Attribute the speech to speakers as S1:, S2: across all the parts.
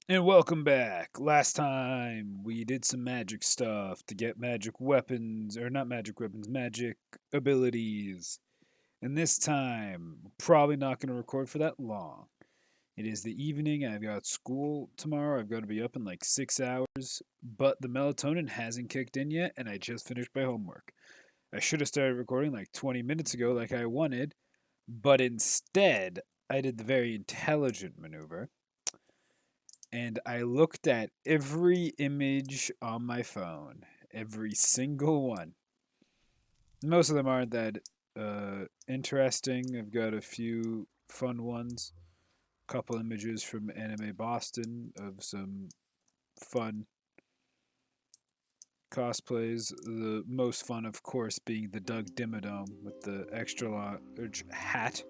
S1: And welcome back. Last time we did some magic stuff to get magic weapons, or not magic weapons, magic abilities. And this time, probably not going to record for that long. It is the evening. I've got school tomorrow. I've got to be up in like 6 hours, but the melatonin hasn't kicked in yet, and I just finished my homework. I should have started recording like 20 minutes ago, like I wanted, but instead, I did the very intelligent maneuver and I looked at every image on my phone, every single one. Most of them aren't that interesting. I've got a few fun ones, a couple images from Anime Boston of some fun cosplays. The most fun, of course, being the Doug Dimmadome with the extra large hat.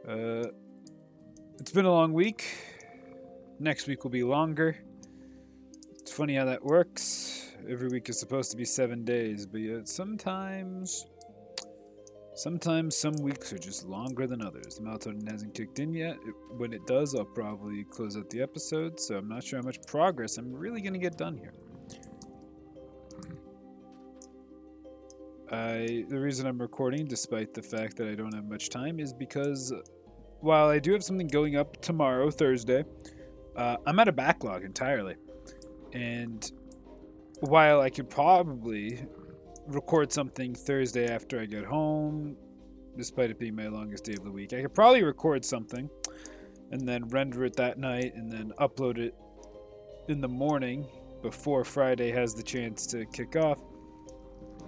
S1: Uh, it's been a long week. Next week will be longer. It's funny how that works. Every week is supposed to be 7 days, but yet sometimes some weeks are just longer than others. The melatonin hasn't kicked in yet. When it does, I'll probably close out the episode, so I'm not sure how much progress I'm really going to get done here. The reason I'm recording, despite the fact that I don't have much time, is because while I do have something going up tomorrow, Thursday, I'm at a backlog entirely. And while I could probably record something Thursday after I get home, despite it being my longest day of the week, I could probably record something and then render it that night and then upload it in the morning before Friday has the chance to kick off.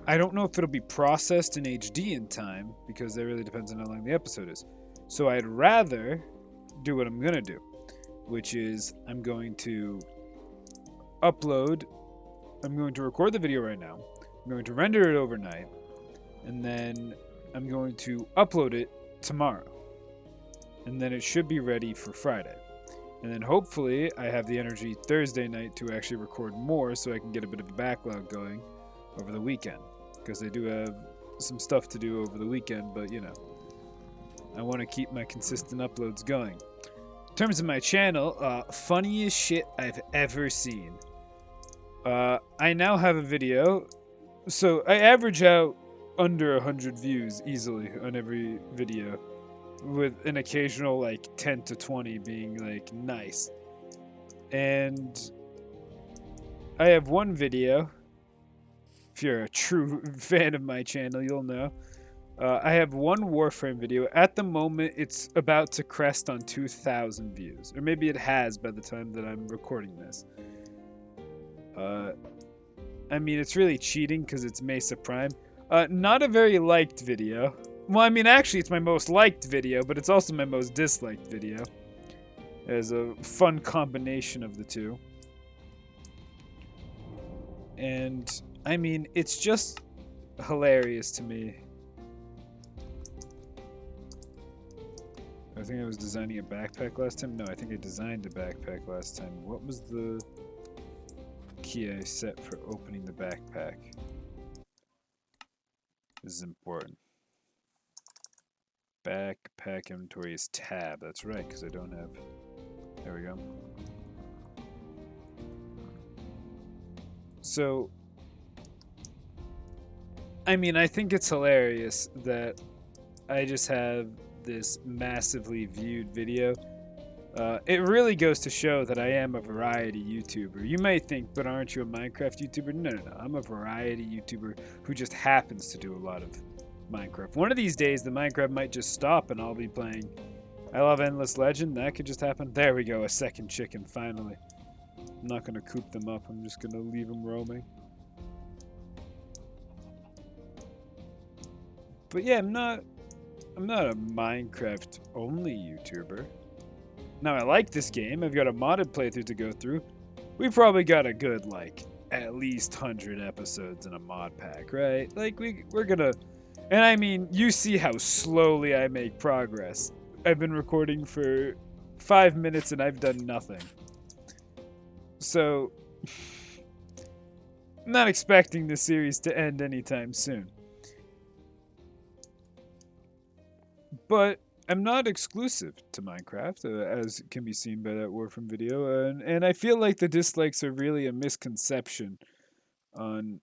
S1: I don't know if it'll be processed in HD in time because that really depends on how long the episode is. So I'd rather do what I'm going to do, which is I'm going to record the video right now. I'm going to render it overnight, and then I'm going to upload it tomorrow. And then it should be ready for Friday. And then hopefully I have the energy Thursday night to actually record more so I can get a bit of a backlog going over the weekend. Because I do have some stuff to do over the weekend, but I want to keep my consistent uploads going. In terms of my channel, funniest shit I've ever seen. I now have a video, so I average out under 100 views easily on every video, with an occasional like 10 to 20 being like nice. And I have one video. If you're a true fan of my channel, you'll know. I have one Warframe video. At the moment, it's about to crest on 2,000 views. Or maybe it has by the time that I'm recording this. I mean, it's really cheating because it's Mesa Prime. Not a very liked video. Well, I mean, actually, it's my most liked video, but it's also my most disliked video. There's a fun combination of the two. And, I mean, it's just hilarious to me. I think I was designing a backpack last time. No, I think I designed a backpack last time. What was the key I set for opening the backpack? This is important. Backpack inventory is tab. That's right, because I don't have... There we go. So, I mean, I think it's hilarious that I just have this massively viewed video. It really goes to show that I am a variety YouTuber. You may think, but aren't you a Minecraft YouTuber? No. I'm a variety YouTuber who just happens to do a lot of Minecraft. One of these days, the Minecraft might just stop and I'll be playing I Love Endless Legend. That could just happen. There we go, a second chicken, finally. I'm not going to coop them up. I'm just going to leave them roaming. But yeah, I'm not a Minecraft-only YouTuber. Now, I like this game. I've got a modded playthrough to go through. We probably got a good, like, at least 100 episodes in a mod pack, right? Like, we're gonna... And I mean, you see how slowly I make progress. I've been recording for 5 minutes and I've done nothing. So, I'm not expecting this series to end anytime soon. But I'm not exclusive to Minecraft, as can be seen by that Warframe video, and I feel like the dislikes are really a misconception on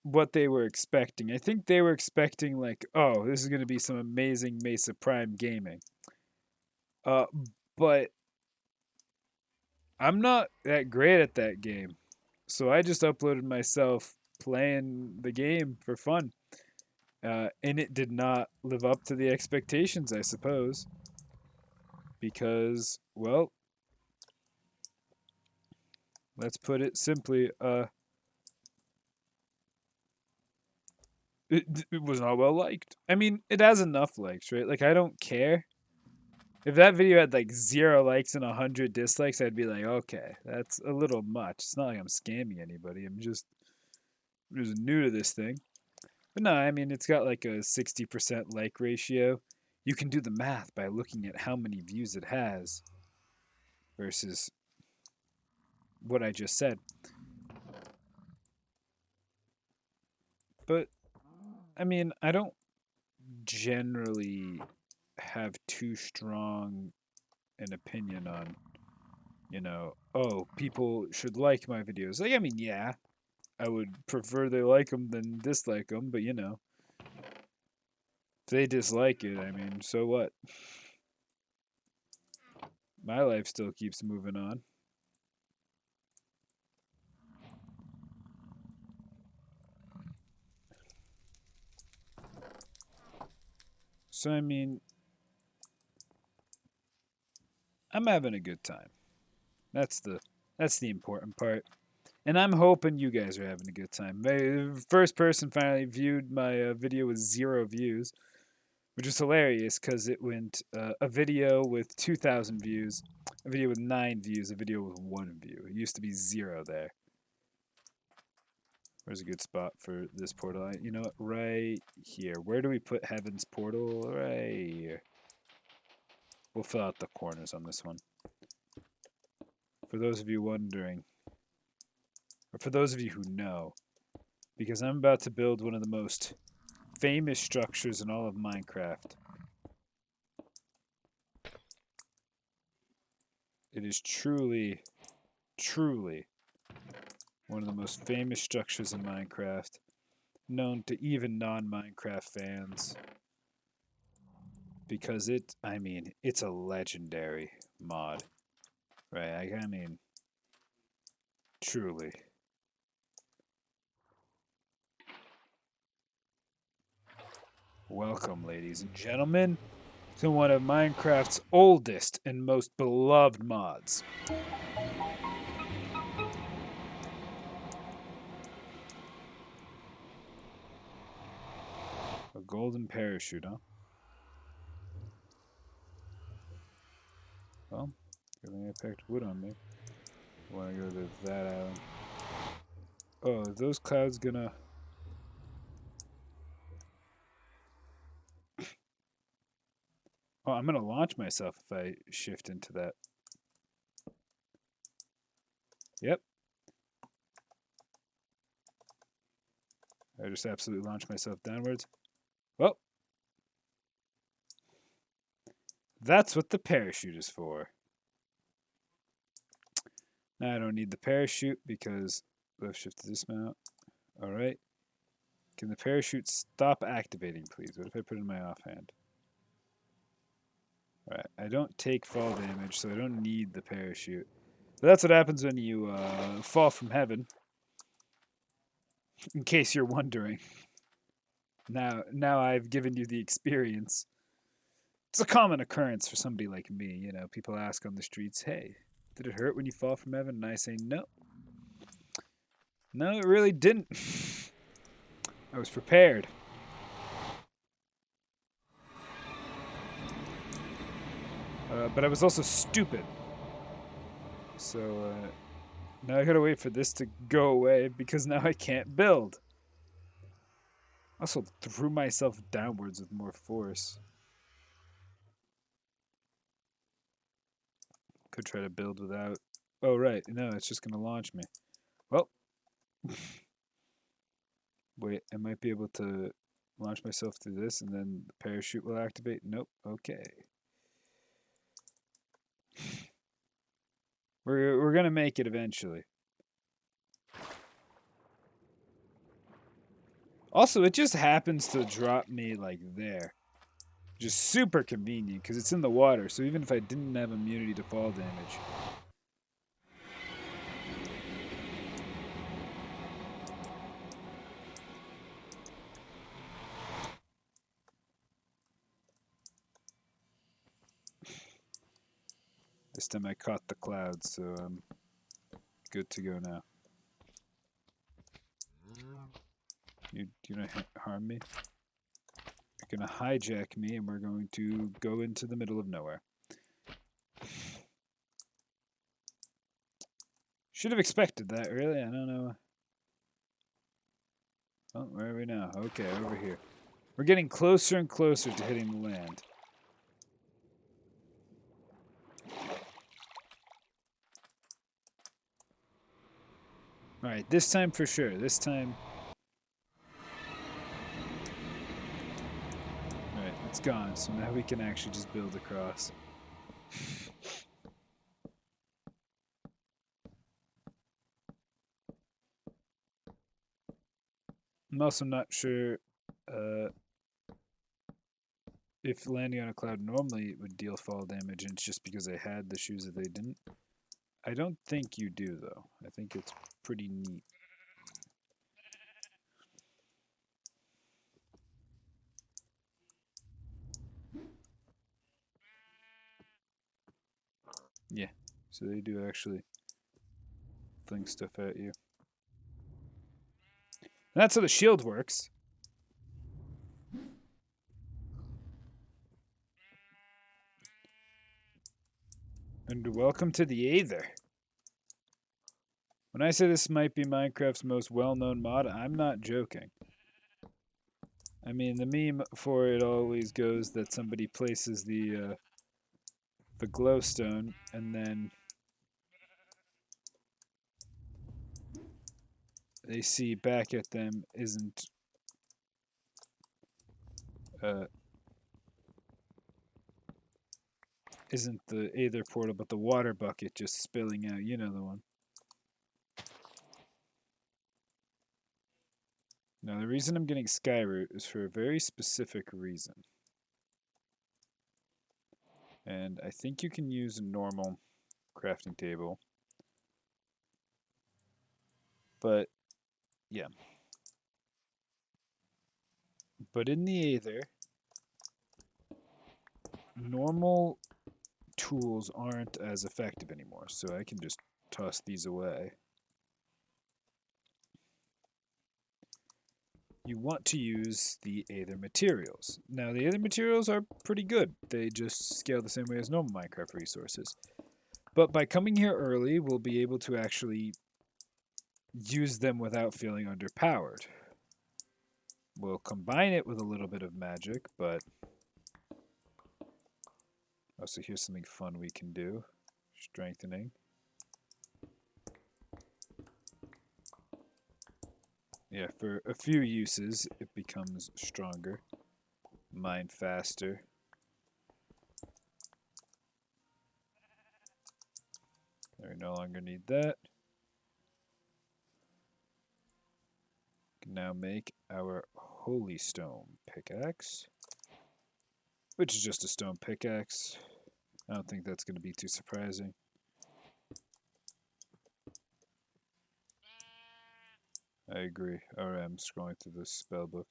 S1: what they were expecting. I think they were expecting like, oh, this is going to be some amazing Mesa Prime gaming. Uh, but I'm not that great at that game, so I just uploaded myself playing the game for fun, and it did not live up to the expectations, I suppose, because, well, let's put it simply, it was not well liked. I mean, it has enough likes, right? Like, I don't care. If that video had like 0 likes and 100 dislikes, I'd be like, okay, that's a little much. It's not like I'm scamming anybody. I'm just new to this thing. But no, I mean, it's got like a 60% like ratio. You can do the math by looking at how many views it has versus what I just said. But, I mean, I don't generally have too strong an opinion on, oh, people should like my videos. Like, I mean, yeah, I would prefer they like them than dislike them, but if they dislike it, I mean, so what? My life still keeps moving on. So, I mean, I'm having a good time. That's the important part. And I'm hoping you guys are having a good time. The first person finally viewed my video with 0 views, which is hilarious because it went a video with 2,000 views, a video with 9 views, a video with 1 view. It used to be 0 there. Where's a good spot for this portal? You know what? Right here. Where do we put Heaven's portal? Right here. We'll fill out the corners on this one. For those of you wondering, or for those of you who know, because I'm about to build one of the most famous structures in all of Minecraft. It is truly, truly one of the most famous structures in Minecraft, known to even non-Minecraft fans, because it's a legendary mod, right? I mean, truly. Welcome, ladies and gentlemen, to one of Minecraft's oldest and most beloved mods. A golden parachute, huh? Well, I packed wood on me. I want to go to that island. Oh, are those clouds gonna... Oh, I'm gonna launch myself if I shift into that. Yep. I just absolutely launched myself downwards. Well, that's what the parachute is for. Now I don't need the parachute because left shift to dismount. Alright. Can the parachute stop activating, please? What if I put it in my offhand? Alright, I don't take fall damage, so I don't need the parachute. But that's what happens when you fall from heaven. In case you're wondering. Now I've given you the experience. It's a common occurrence for somebody like me. People ask on the streets, hey, did it hurt when you fall from heaven? And I say, no. No, it really didn't. I was prepared. But I was also stupid. So now I gotta wait for this to go away because now I can't build. I also threw myself downwards with more force. Could try to build without... Oh, right. No, it's just gonna launch me. Well... Wait, I might be able to... launch myself through this, and then the parachute will activate. Nope. Okay. We're gonna make it eventually. Also, it just happens to drop me like there. Just super convenient because it's in the water. So even if I didn't have immunity to fall damage. This time I caught the clouds, so I'm good to go now. You're gonna harm me? You're gonna hijack me, and we're going to go into the middle of nowhere. Should have expected that, really. I don't know. Oh, where are we now? Okay, over here. We're getting closer and closer to hitting the land. Alright, this time for sure. This time... Alright, it's gone, so now we can actually just build across. I'm also not sure if landing on a cloud normally would deal fall damage, and it's just because I had the shoes that they didn't. I don't think you do, though. I think it's pretty neat. Yeah, so they do actually fling stuff at you. And that's how the shield works. And welcome to the Aether. When I say this might be Minecraft's most well-known mod, I'm not joking. I mean, the meme for it always goes that somebody places the glowstone, and then they see back at them isn't the Aether portal, but the water bucket just spilling out. You know the one. Now, the reason I'm getting Skyroot is for a very specific reason. And I think you can use a normal crafting table. But, yeah. But in the Aether, normal tools aren't as effective anymore, so I can just toss these away. You want to use the Aether materials. Now, the Aether materials are pretty good. They just scale the same way as normal Minecraft resources. But by coming here early, we'll be able to actually use them without feeling underpowered. We'll combine it with a little bit of magic, but... Also, here's something fun we can do. Strengthening. Yeah, for a few uses, it becomes stronger. Mine faster. We no longer need that. Can now make our Holy Stone pickaxe, which is just a stone pickaxe. I don't think that's going to be too surprising. I agree. Alright, I'm scrolling through this spell book.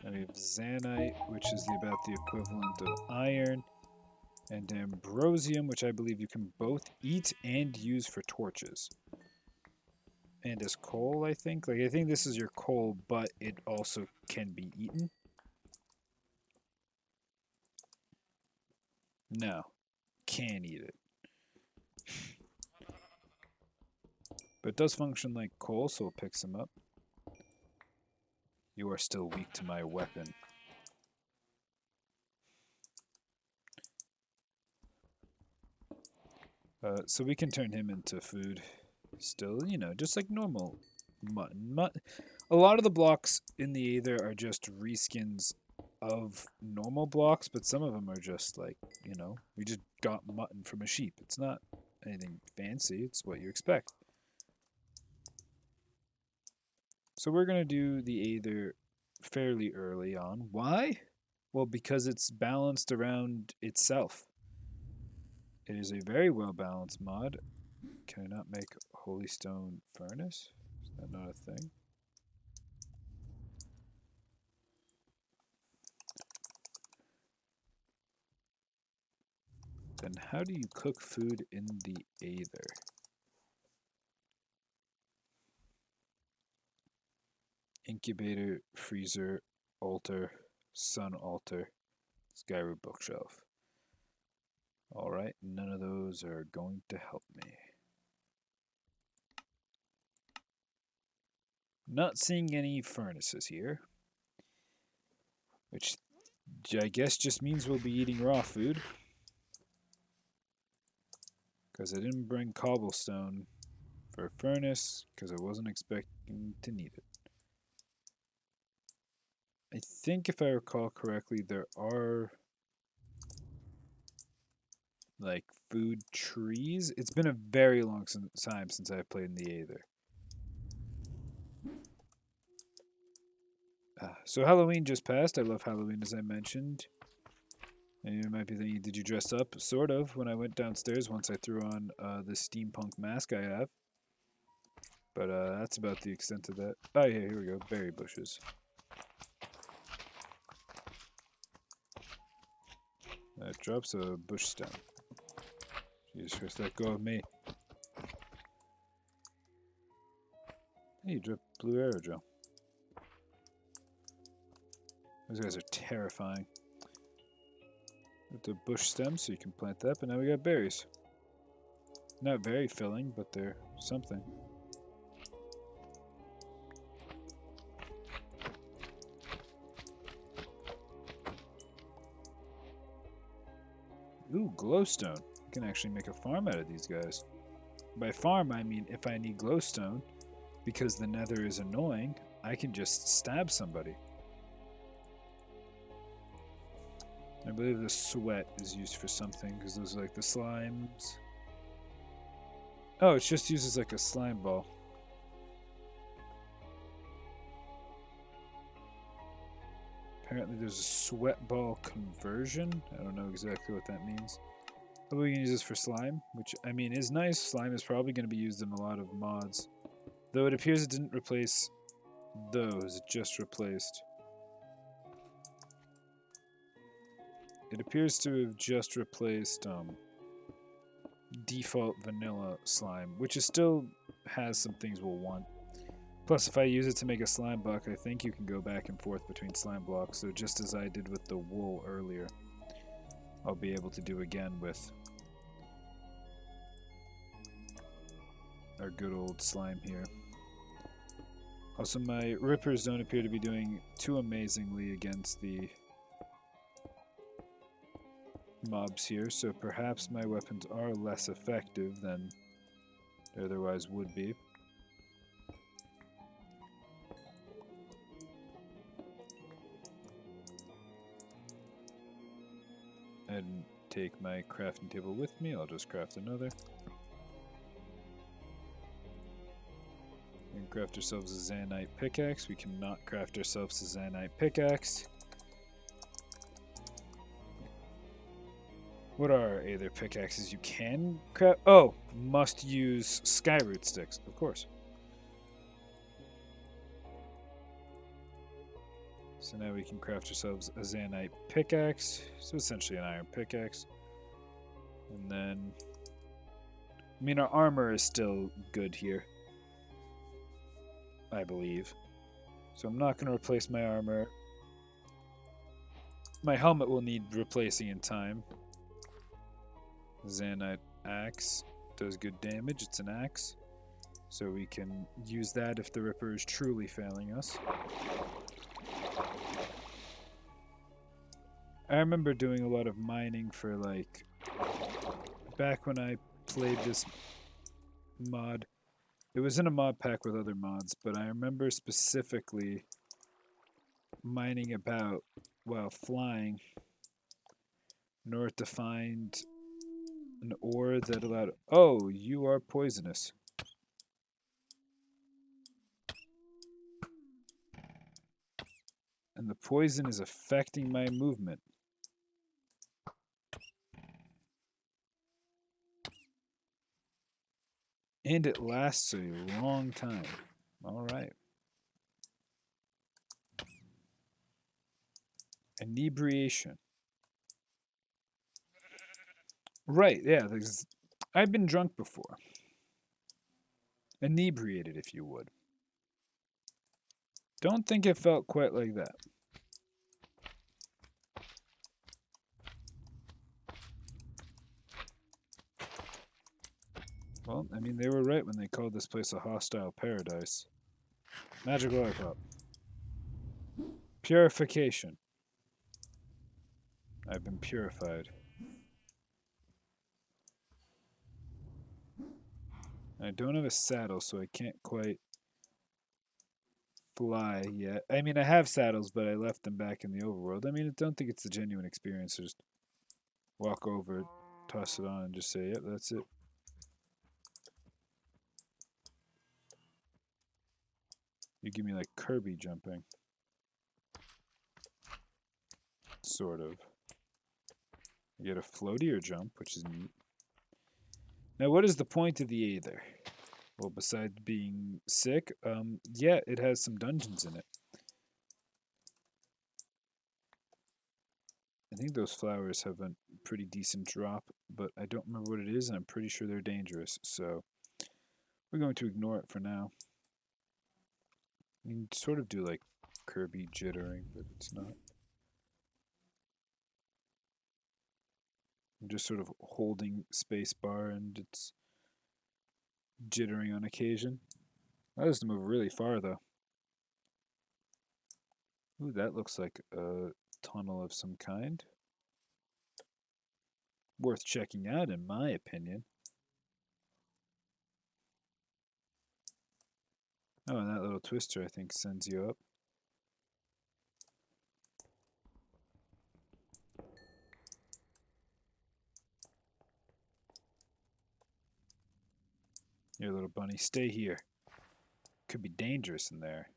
S1: And we have Zanite, which is about the equivalent of iron, and Ambrosium, which I believe you can both eat and use for torches. And as coal, I think. Like, I think this is your coal, but it also can be eaten. No. Can eat it. But it does function like coal, so we'll pick some up. You are still weak to my weapon. So we can turn him into food. Still, you know, just like normal mutton. A lot of the blocks in the Aether are just reskins of normal blocks, but some of them are just like, you know, we just got mutton from a sheep. It's not anything fancy. It's what you expect. So we're going to do the Aether fairly early on. Why? Well, because it's balanced around itself. It is a very well balanced mod. Can I not make Holy Stone Furnace? Is that not a thing? Then how do you cook food in the Aether? Incubator, freezer, altar, sun altar, Skyroot bookshelf. Alright, none of those are going to help me. Not seeing any furnaces here. Which I guess just means we'll be eating raw food. Because I didn't bring cobblestone for a furnace, because I wasn't expecting to need it. I think if I recall correctly, there are like food trees. It's been a very long time since I've played in the Aether. So Halloween just passed. I love Halloween, as I mentioned. And you might be thinking, did you dress up? Sort of, when I went downstairs once I threw on the steampunk mask I have. But that's about the extent of that. Oh yeah, here we go. Berry bushes. That drops a bush stem. Jesus Christ, let go of me. Hey, you dropped blue aerodrome. Those guys are terrifying. With the bush stem, so you can plant that, but now we got berries. Not very filling, but they're something. Ooh, glowstone. You can actually make a farm out of these guys. By farm, I mean if I need glowstone, because the nether is annoying, I can just stab somebody. I believe the sweat is used for something, because those are like the slimes. Oh, it's just used as like a slime ball. Apparently there's a sweat ball conversion. I don't know exactly what that means. But we can use this for slime, which, I mean, is nice. Slime is probably going to be used in a lot of mods. Though it appears it didn't replace those, it just replaced... It appears to have just replaced default vanilla slime, which is still has some things we'll want. Plus, if I use it to make a slime block, I think you can go back and forth between slime blocks. So just as I did with the wool earlier, I'll be able to do again with our good old slime here. Also, my rippers don't appear to be doing too amazingly against the mobs here, so perhaps my weapons are less effective than they otherwise would be. I didn't take my crafting table with me, I'll just craft another. We can craft ourselves a Zanite pickaxe. We cannot craft ourselves a Zanite pickaxe. What are Aether pickaxes you can craft? Oh, must use Skyroot sticks, of course. So now we can craft ourselves a Zanite pickaxe. So essentially an iron pickaxe. And then... I mean, our armor is still good here. I believe. So I'm not going to replace my armor. My helmet will need replacing in time. Zanite axe does good damage. It's an axe. So we can use that if the Ripper is truly failing us. I remember doing a lot of mining for, like, back when I played this mod, It was in a mod pack with other mods, but I remember specifically mining about while flying in order to find an ore that allowed... Oh, you are poisonous. And the poison is affecting my movement. And it lasts a long time. Alright. Inebriation. Right, yeah. I've been drunk before. Inebriated, if you would. Don't think it felt quite like that. Well, I mean, they were right when they called this place a hostile paradise. Magic lollipop. Purification. I've been purified. I don't have a saddle, so I can't quite fly yet. I mean, I have saddles, but I left them back in the overworld. I mean, I don't think it's a genuine experience to just walk over, toss it on, and just say, yep, that's it. You give me like Kirby jumping. Sort of. You get a floatier jump, which is neat. Now, what is the point of the Aether? Well, besides being sick, yeah, it has some dungeons in it. I think those flowers have a pretty decent drop, but I don't remember what it is, and I'm pretty sure they're dangerous, so we're going to ignore it for now. You can sort of do like Kirby jittering, but it's not. I'm just sort of holding spacebar and it's jittering on occasion. That has to move really far though. Ooh, that looks like a tunnel of some kind. Worth checking out in my opinion. Oh, and that little twister I think sends you up. Here, little bunny, stay here. Could be dangerous in there.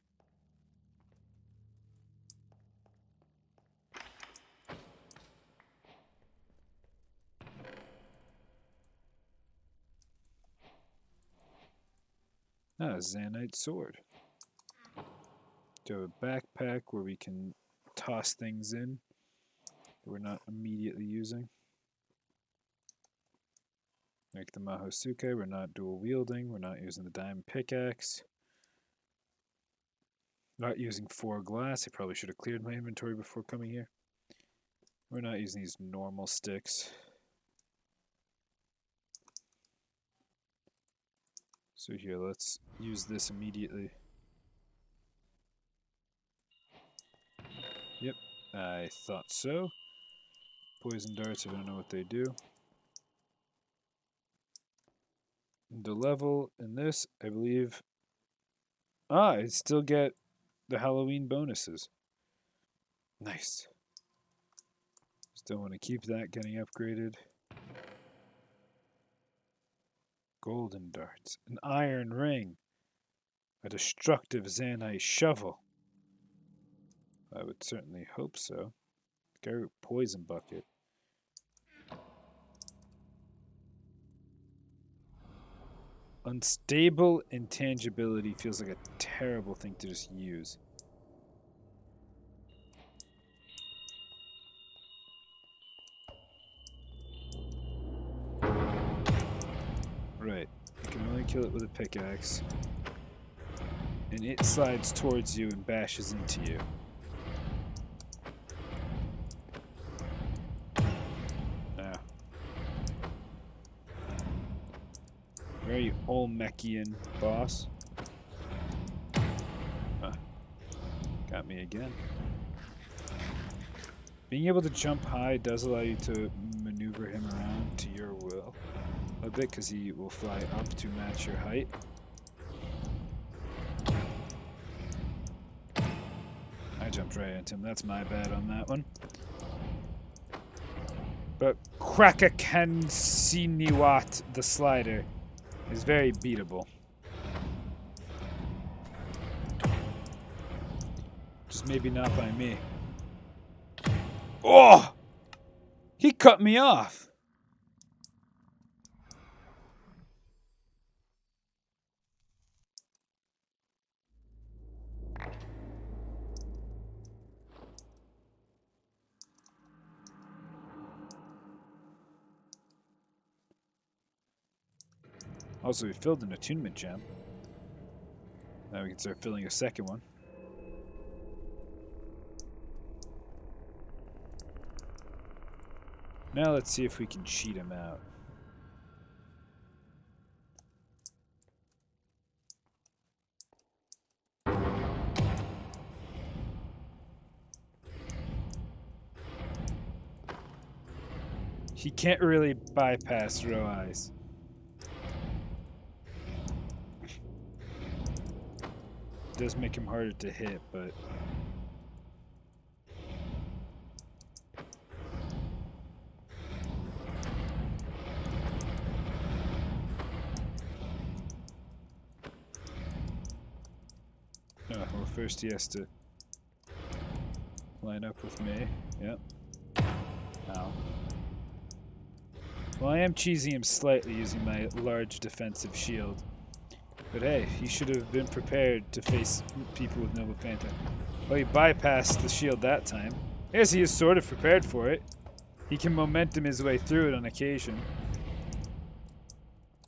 S1: Ah, a Zanite sword. Do a backpack where we can toss things in that we're not immediately using. Like the Mahosuke, we're not dual wielding, we're not using the diamond pickaxe. Not using 4 glass, I probably should have cleared my inventory before coming here. We're not using these normal sticks. So here, let's use this immediately. Yep, I thought so. Poison darts, I don't know what they do. The level in this, I believe... Ah, I still get the Halloween bonuses. Nice. Still want to keep that getting upgraded. Golden darts. An iron ring. A destructive Zanite shovel. I would certainly hope so. Garroot poison bucket. Unstable intangibility feels like a terrible thing to just use. Right. You can only kill it with a pickaxe. And it slides towards you and bashes into you. Very Olmechian boss. Got me again. Being able to jump high does allow you to maneuver him around to your will a bit, because he will fly up to match your height. jumped right into him. That's my bad on that one. But Krakakansiniwat, the slider, is very beatable. Just maybe not by me. Oh! He cut me off. Also, we filled an attunement gem. Now we can start filling a second one. Now let's see if we can cheat him out. He can't really bypass row eyes. It does make him harder to hit, but... Oh, well, first he has to line up with me. Yep. Ow. Well, I am cheesing him slightly using my large defensive shield. But hey, he should have been prepared to face people with Noble Phantom. Well, he bypassed the shield that time. I guess he is sort of prepared for it. He can momentum his way through it on occasion.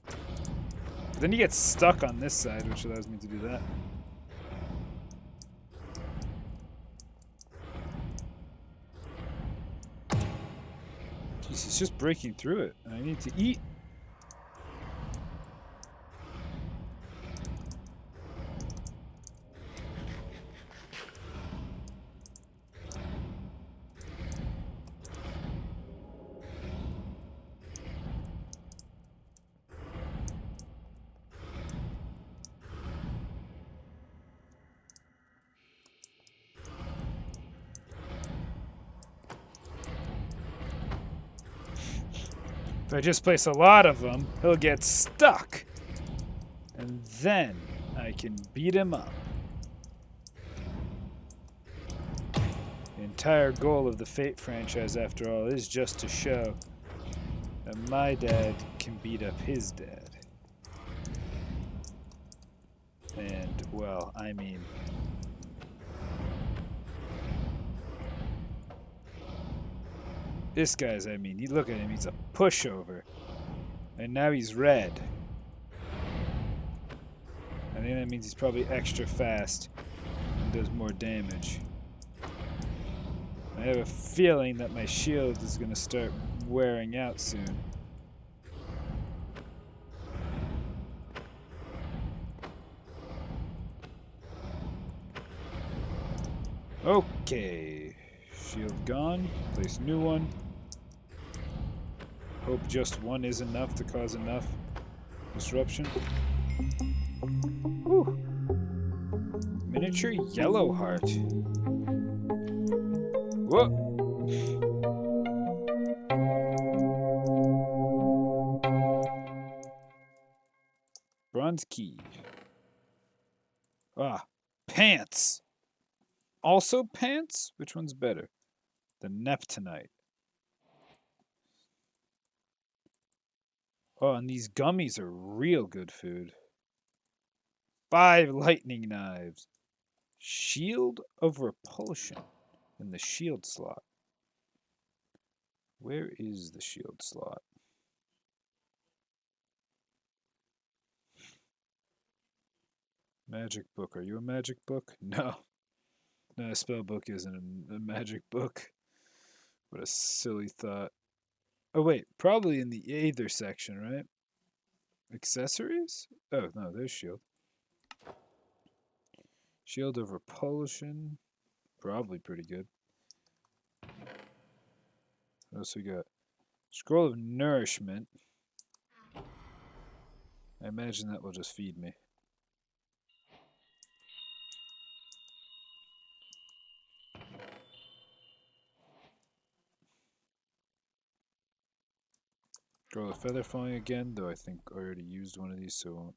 S1: But then he gets stuck on this side, which allows me to do that. Jeez, he's just breaking through it. I need to eat. If I just place a lot of them, he'll get stuck. And then I can beat him up. The entire goal of the Fate franchise, after all, is just to show that my dad can beat up his dad. And, well, I mean... This guy's, I mean, you look at him, he's a pushover. And now he's red. I think that means he's probably extra fast and does more damage. I have a feeling that my shield is going to start wearing out soon. Okay. Shield gone. Place new one. Hope just one is enough to cause enough disruption. Whew. Miniature yellow heart. Whoa. Bronze key. Ah, pants. Also pants? Which one's better? The Neptunite. Oh, and these gummies are real good food. 5 lightning knives. Shield of repulsion in the shield slot. Where is the shield slot? Magic book. Are you a magic book? No. No, a spell book isn't a magic book. What a silly thought. Oh, wait. Probably in the Aether section, right? Accessories? Oh, no, there's shield. Shield of repulsion. Probably pretty good. What else we got? Scroll of nourishment. I imagine that will just feed me. Scroll of feather falling again, though I think I already used one of these, so it won't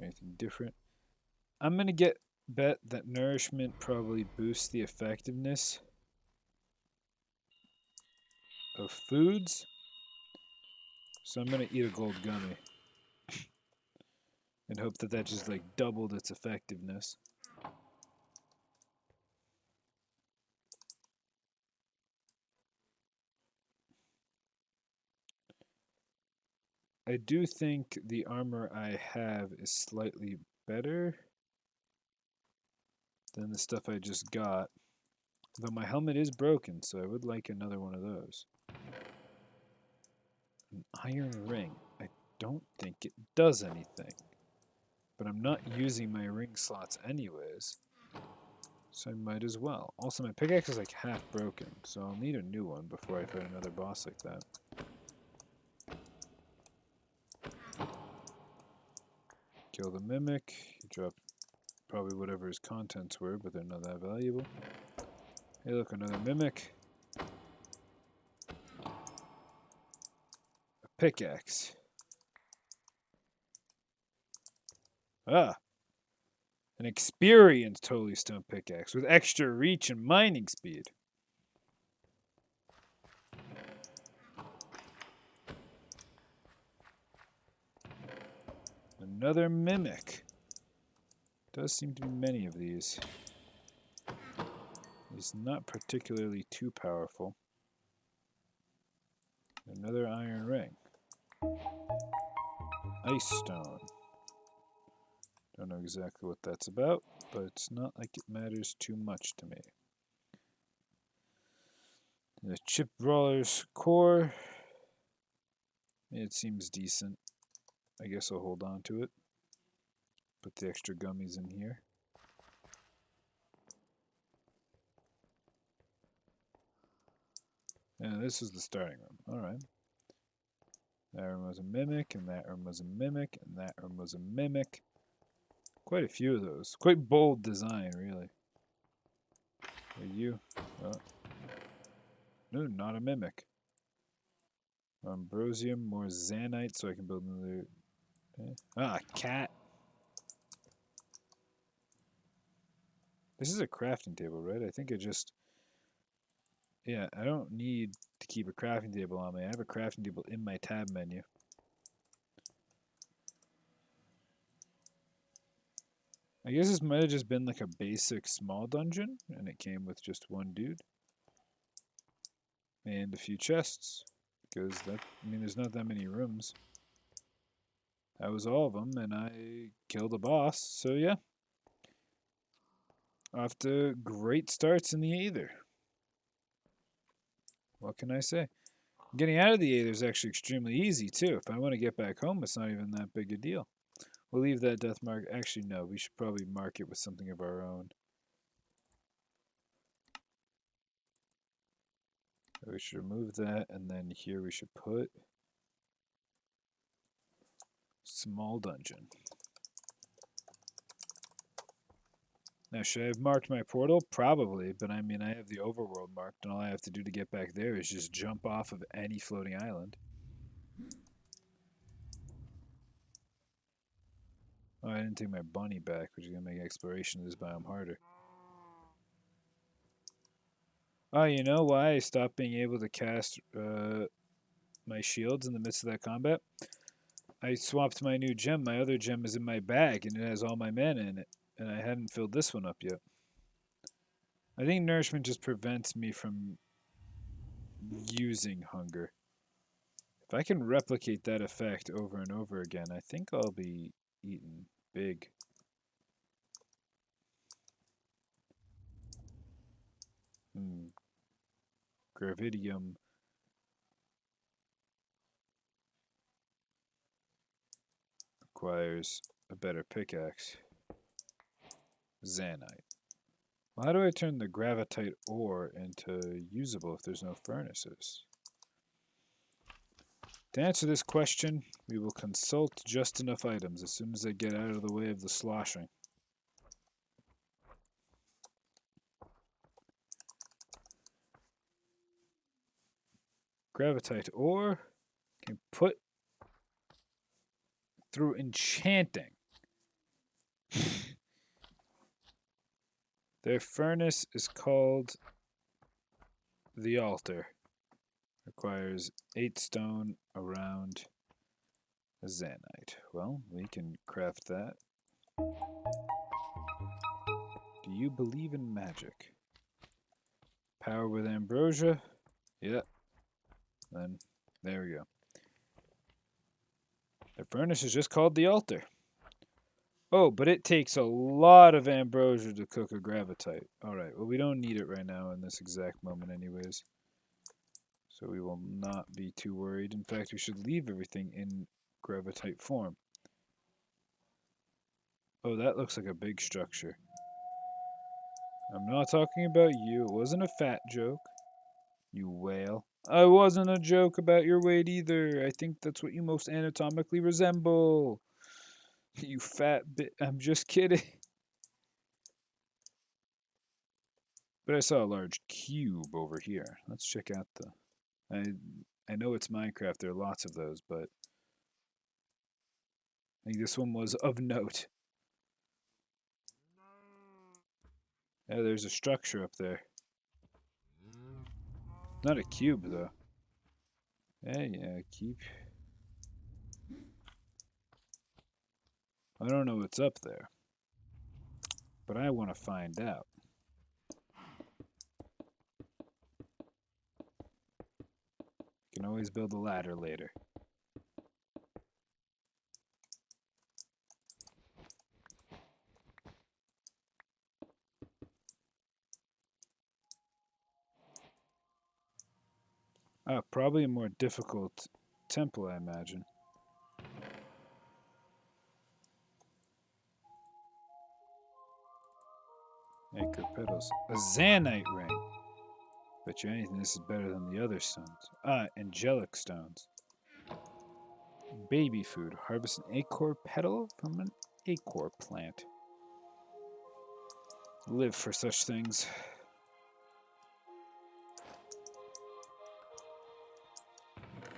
S1: anything different. I'm gonna bet that nourishment probably boosts the effectiveness of foods. So I'm gonna eat a gold gummy and hope that that just like doubled its effectiveness. I do think the armor I have is slightly better than the stuff I just got. Though my helmet is broken, so I would like another one of those. An iron ring. I don't think it does anything. But I'm not using my ring slots anyways. So I might as well. Also, my pickaxe is like half broken, so I'll need a new one before I fight another boss like that. Kill the mimic. He dropped probably whatever his contents were, but they're not that valuable. Hey, look, another mimic. A pickaxe. Ah! An experienced Holy Stone pickaxe with extra reach and mining speed. Another mimic. Does seem to be many of these. He's not particularly too powerful. Another iron ring. Ice stone. Don't know exactly what that's about, but it's not like it matters too much to me. The chip brawler's core. It seems decent. I guess I'll hold on to it. Put the extra gummies in here. And this is the starting room. Alright. That room was a mimic, and that room was a mimic, and that room was a mimic. Quite a few of those. Quite bold design, really. Are you? No, not a mimic. Ambrosium, more Zanite, so I can build another... Ah, cat. This is a crafting table, right? I think I just... Yeah, I don't need to keep a crafting table on me. I have a crafting table in my tab menu. I guess this might have just been like a basic small dungeon, and it came with just one dude. And a few chests, because that, I mean, there's not that many rooms. That was all of them, and I killed a boss, so yeah. Off to great starts in the Aether. What can I say? Getting out of the Aether is actually extremely easy, too. If I want to get back home, it's not even that big a deal. We'll leave that death mark. Actually, no, we should probably mark it with something of our own. We should remove that, and then here we should put small dungeon. Now, should I have marked my portal? Probably, but I mean, I have the overworld marked, and all I have to do to get back there is just jump off of any floating island. Oh, I didn't take my bunny back, which is going to make exploration of this biome harder. Oh, you know why I stopped being able to cast my shields in the midst of that combat? I swapped my new gem. My other gem is in my bag, and it has all my mana in it. And I hadn't filled this one up yet. I think nourishment just prevents me from using hunger. If I can replicate that effect over and over again, I think I'll be eating big. Gravidium. Requires a better pickaxe. Zanite. Well, how do I turn the gravitite ore into usable if there's no furnaces? To answer this question, we will consult just enough items as soon as they get out of the way of the sloshing. Gravitite ore. can put through enchanting. Their furnace is called the altar. Requires 8 stone around a zanite. Well, we can craft that. Do you believe in magic? Power with ambrosia? Yeah. Then, there we go. The furnace is just called the altar. Oh, but it takes a lot of ambrosia to cook a gravitite. Alright, well we don't need it right now in this exact moment anyways. So we will not be too worried. In fact, we should leave everything in gravitite form. Oh, that looks like a big structure. I'm not talking about you. It wasn't a fat joke. You whale. I wasn't a joke about your weight either. I think that's what you most anatomically resemble. You fat bit. I'm just kidding. But I saw a large cube over here. Let's check out the... I know it's Minecraft. There are lots of those, but... I think this one was of note. Yeah, there's a structure up there. Not a cube, though. Yeah, keep... I don't know what's up there. But I want to find out. You can always build a ladder later. Probably a more difficult temple, I imagine. Acre petals. A zanite ring. Bet you anything this is better than the other stones. Angelic stones. Baby food. Harvest an acorn petal from an acorn plant. Live for such things.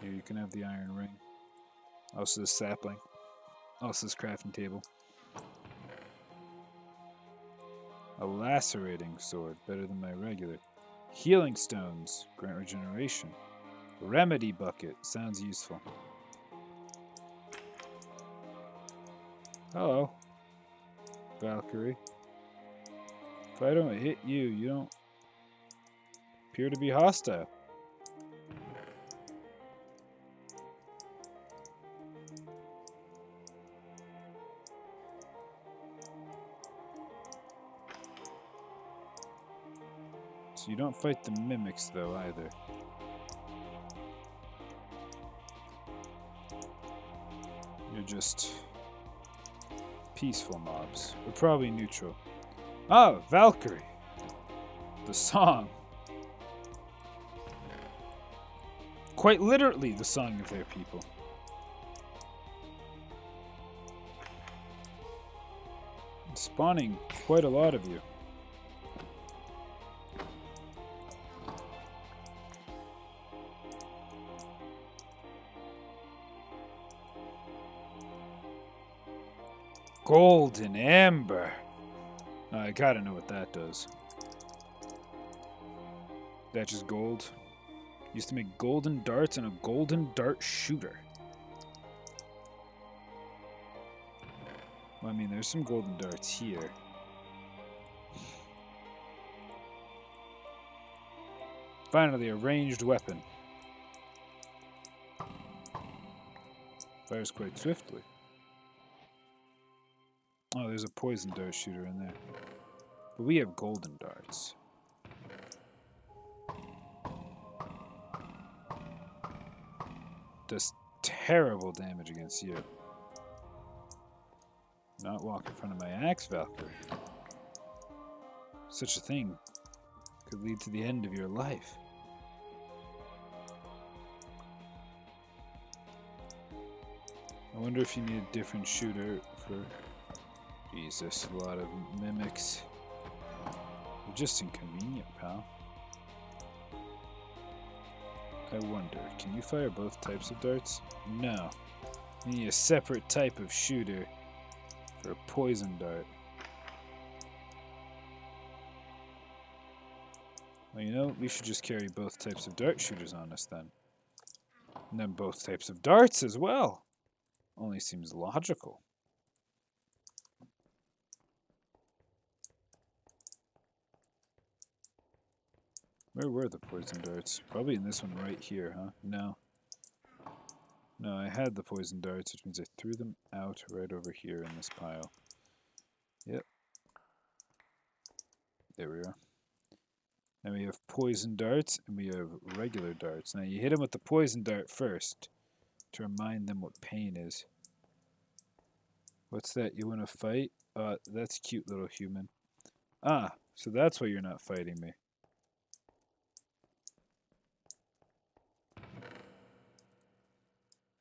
S1: Here, you can have the iron ring. Also this sapling. Also this crafting table. A lacerating sword. Better than my regular. Healing stones. Grant regeneration. Remedy bucket. Sounds useful. Hello, Valkyrie. If I don't hit you, you don't appear to be hostile. So you don't fight the mimics, though, either. You're just peaceful mobs. We're probably neutral. Ah, Valkyrie! The song. Quite literally the song of their people. Spawning quite a lot of you. Golden amber. I gotta know what that does. That's just gold. Used to make golden darts and a golden dart shooter. Well, I mean, there's some golden darts here. Finally, a ranged weapon. Fires quite swiftly. Oh, there's a poison dart shooter in there. But we have golden darts. Does terrible damage against you. Not walk in front of my axe, Valkyrie. Such a thing could lead to the end of your life. I wonder if you need a different shooter for... Jesus, a lot of mimics. You're just inconvenient, pal. I wonder, can you fire both types of darts? No. You need a separate type of shooter for a poison dart. Well, you know, we should just carry both types of dart shooters on us then. And then both types of darts as well. Only seems logical. Where were the poison darts? Probably in this one right here, huh? No. No, I had the poison darts, which means I threw them out right over here in this pile. Yep. There we are. Now we have poison darts, and we have regular darts. Now you hit them with the poison dart first, to remind them what pain is. What's that? You want to fight? That's cute, little human. Ah, so that's why you're not fighting me.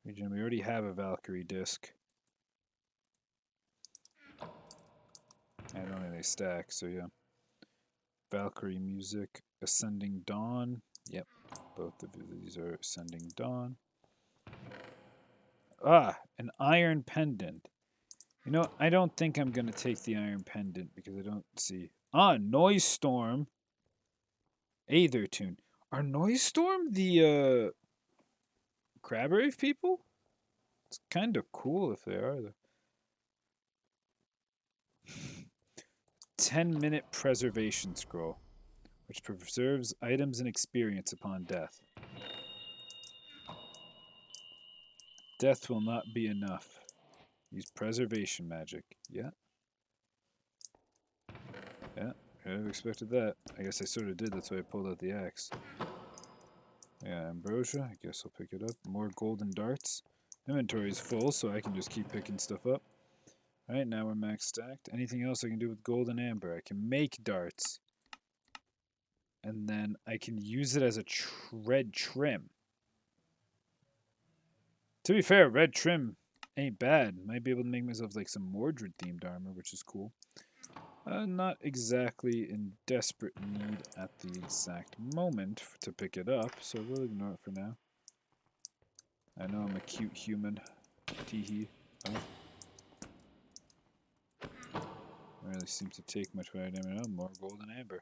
S1: Region, we already have a Valkyrie disc. I don't think they stack, so yeah. Valkyrie music, Ascending Dawn. Yep, both of these are Ascending Dawn. Ah, an iron pendant. You know, I don't think I'm going to take the iron pendant because I don't see. Ah, Noise Storm. Aether Tune. Are Noise Storm the Crab Rave people? It's kind of cool if they are, though. 10-minute preservation scroll, which preserves items and experience upon death. Death will not be enough. Use preservation magic. Yeah. Yeah, I never expected that. I guess I sort of did, that's why I pulled out the axe. Yeah, ambrosia, I guess I'll pick it up. More golden darts. Inventory is full, so I can just keep picking stuff up. Alright, now we're max stacked. Anything else I can do with gold and amber? I can make darts. And then I can use it as a red trim. To be fair, red trim ain't bad. Might be able to make myself like some Mordred themed armor, which is cool. Not exactly in desperate need at the exact moment to pick it up, so we'll ignore it for now. I know I'm a cute human. Teehee. Oh. Really seems to take much what I never know. More gold and amber.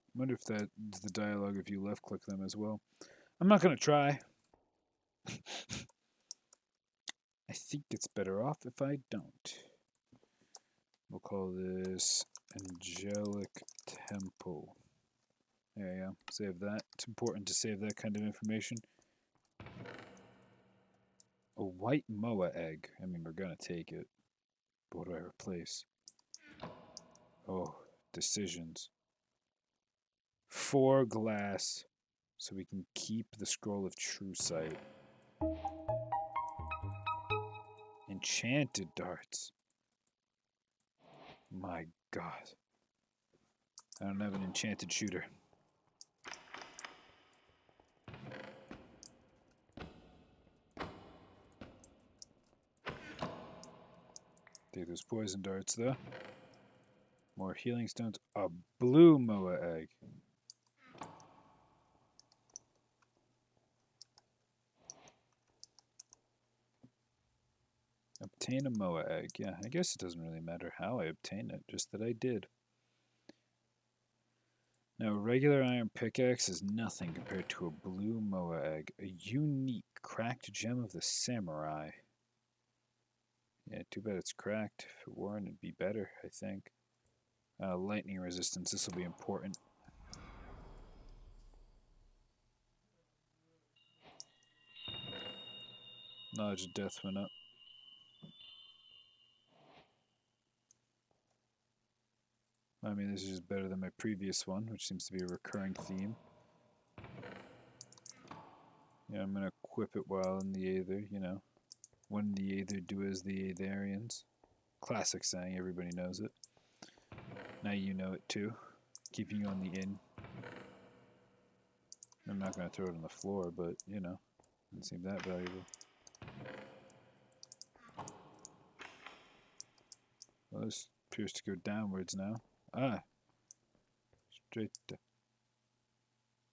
S1: I wonder if that's the dialogue if you left click them as well. I'm not going to try. I think it's better off if I don't. We'll call this Angelic Temple. There you go. Save that. It's important to save that kind of information. A white moa egg. I mean, we're going to take it. But what do I replace? Oh, decisions. 4 glass. So we can keep the scroll of true sight. Enchanted darts. My God. I don't have an enchanted shooter. Take those poison darts though. More healing stones. A blue moa egg. Obtain a moa egg. Yeah, I guess it doesn't really matter how I obtain it, just that I did. Now, a regular iron pickaxe is nothing compared to a blue moa egg, a unique cracked gem of the samurai. Yeah, too bad it's cracked. If it weren't, it'd be better, I think. Lightning resistance, this will be important. Knowledge of death went up. I mean, this is better than my previous one, which seems to be a recurring theme. Yeah, I'm going to equip it while in the Aether, you know. When the Aether, do as the Aetherians. Classic saying, everybody knows it. Now you know it too. Keeping you on the in. I'm not going to throw it on the floor, but, you know, doesn't seem that valuable. this appears to go downwards now. Ah, straight.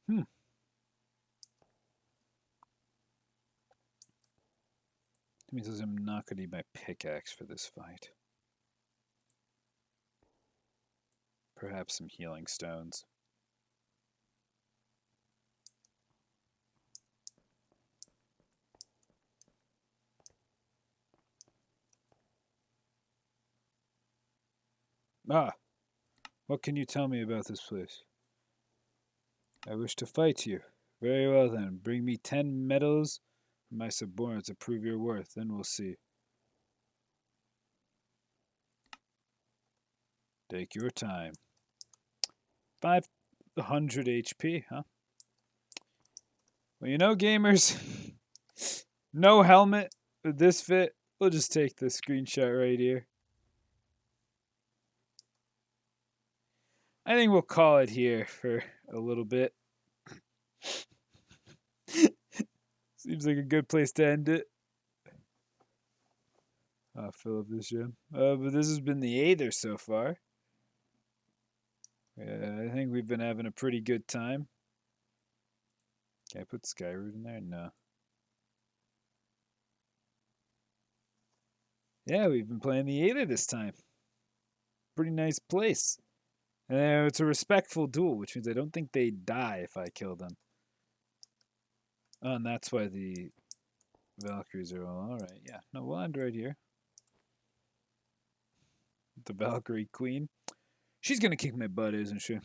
S1: That means I'm not going to need my pickaxe for this fight. Perhaps some healing stones. Ah, what can you tell me about this place? I wish to fight you. Very well then, bring me 10 medals from my subordinates to prove your worth, then we'll see. Take your time. 500 HP, huh? Well, you know, gamers, no helmet with this fit. We'll just take the screenshot right here. I think we'll call it here for a little bit. Seems like a good place to end it. I'll fill up this gym. But this has been the Aether so far. I think we've been having a pretty good time. Can I put Skyroot in there? No. Yeah, we've been playing the Aether this time. Pretty nice place. And it's a respectful duel, which means I don't think they die if I kill them. Oh, and that's why the Valkyries are all alright. Yeah, no, we'll end right here. The Valkyrie Queen. She's gonna kick my butt, isn't she?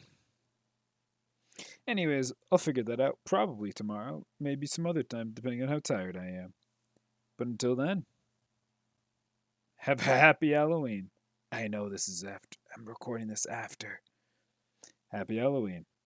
S1: Anyways, I'll figure that out probably tomorrow, maybe some other time, depending on how tired I am. But until then, have a happy Halloween. I know this is after. I'm recording this after. Happy Halloween.